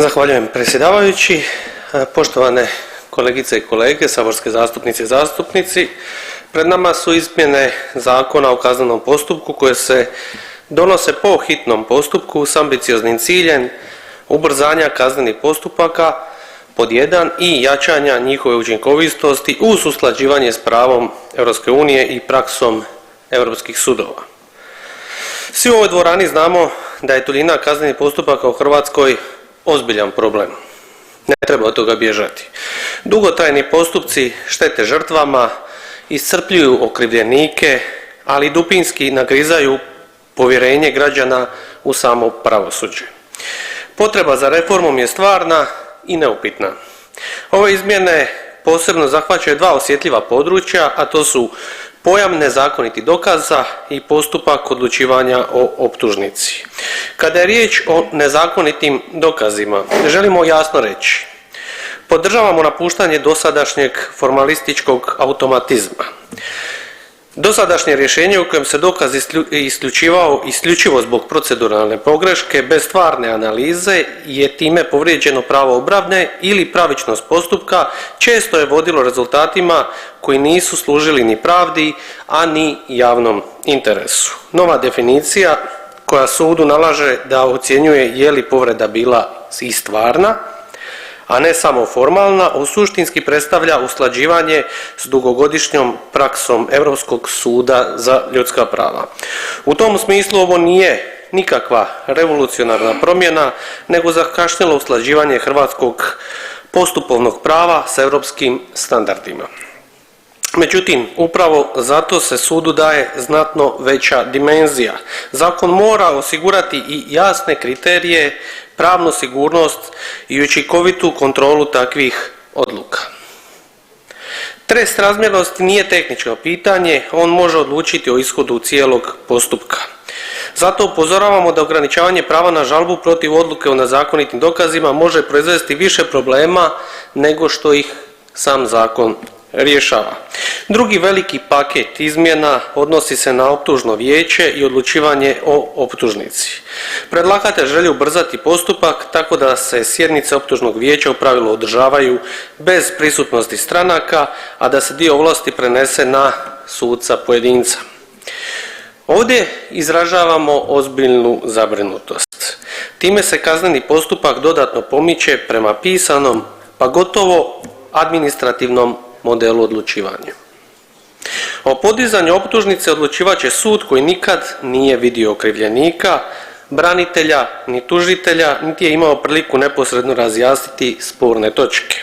Zahvaljujem predsjedavajući. Poštovane kolegice i kolege, saborske zastupnice i zastupnici, pred nama su izmjene Zakona o kaznenom postupku koje se donose po hitnom postupku s ambicioznim ciljem ubrzanja kaznenih postupaka pod 1 i jačanja njihove učinkovitosti uz usklađivanje s pravom EU i praksom europskih sudova. Svi u ovoj dvorani znamo da je duljina kaznenih postupaka u Hrvatskoj ozbiljan problem. Ne treba od toga bježati. Dugotrajni postupci štete žrtvama, iscrpljuju okrivljenike, ali dubinski nagrizaju povjerenje građana u samo pravosuđe. Potreba za reformom je stvarna i neupitna. Ove izmjene posebno zahvaćaju dva osjetljiva područja, a to su pojam nezakonitih dokaza i postupak odlučivanja o optužnici. Kada je riječ o nezakonitim dokazima, želimo jasno reći, podržavamo napuštanje dosadašnjeg formalističkog automatizma. Dosadašnje rješenje u kojem se dokaz isključivao isključivo zbog proceduralne pogreške bez stvarne analize je time povrijeđeno pravo obrane ili pravičnost postupka često je vodilo rezultatima koji nisu služili ni pravdi, a ni javnom interesu. Nova definicija koja sudu nalaže da ocjenjuje je li povreda bila i stvarna, a ne samo formalna, suštinski predstavlja usklađivanje s dugogodišnjom praksom Europskog suda za ljudska prava. U tom smislu ovo nije nikakva revolucionarna promjena, nego zakašnjelo usklađivanje hrvatskog postupovnog prava sa europskim standardima. Međutim, upravo zato se sudu daje znatno veća dimenzija. Zakon mora osigurati i jasne kriterije, pravnu sigurnost i učinkovitu kontrolu takvih odluka. Test razmjernosti nije tehničko pitanje, on može odlučiti o ishodu cijelog postupka. Zato upozoravamo da ograničavanje prava na žalbu protiv odluke o nezakonitim dokazima može proizvesti više problema nego što ih sam zakon rješava. Drugi veliki paket izmjena odnosi se na optužno vijeće i odlučivanje o optužnici. Predlagatelj želi ubrzati postupak tako da se sjednice optužnog vijeća u pravilu održavaju bez prisutnosti stranaka, a da se dio ovlasti prenese na suca pojedinca. Ovdje izražavamo ozbiljnu zabrinutost. Time se kazneni postupak dodatno pomiče prema pisanom, pa gotovo administrativnom modelu odlučivanja. O podizanju optužnice odlučivat će sud koji nikad nije vidio okrivljenika, branitelja ni tužitelja, niti je imao priliku neposredno razjasniti sporne točke.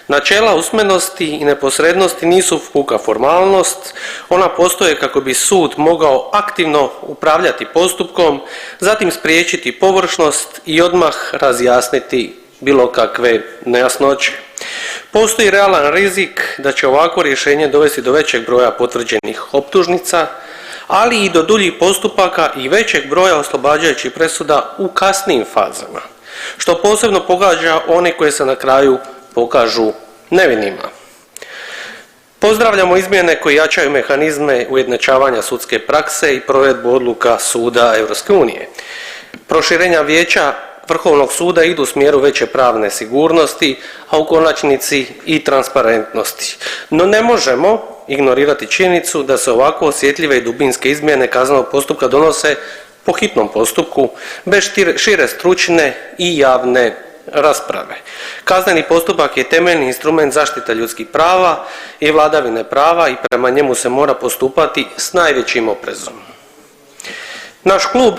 Načela usmenosti i neposrednosti nisu puka formalnost, ona postoje kako bi sud mogao aktivno upravljati postupkom, zatim spriječiti površnost i odmah razjasniti bilo kakve nejasnoće. Postoji realan rizik da će ovako rješenje dovesti do većeg broja potvrđenih optužnica, ali i do duljih postupaka i većeg broja oslobađajućih presuda u kasnijim fazama, što posebno pogađa one koje se na kraju pokažu nevinima. Pozdravljamo izmjene koje jačaju mehanizme ujednačavanja sudske prakse i provedbu odluka suda EU. Proširenja vijeća Vrhovnog suda idu u smjeru veće pravne sigurnosti, a u konačnici i transparentnosti. No ne možemo ignorirati činjenicu da se ovako osjetljive i dubinske izmjene kaznenog postupka donose po hitnom postupku, bez šire stručne i javne rasprave. Kazneni postupak je temeljni instrument zaštite ljudskih prava i vladavine prava i prema njemu se mora postupati s najvećim oprezom. Naš klub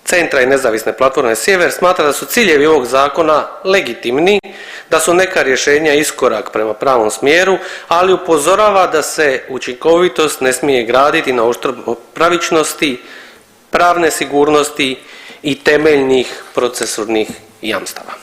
Centra i nezavisne platforme Sjever smatra da su ciljevi ovog zakona legitimni, da su neka rješenja iskorak prema pravom smjeru, ali upozorava da se učinkovitost ne smije graditi na uštrb pravičnosti, pravne sigurnosti i temeljnih procesurnih jamstava.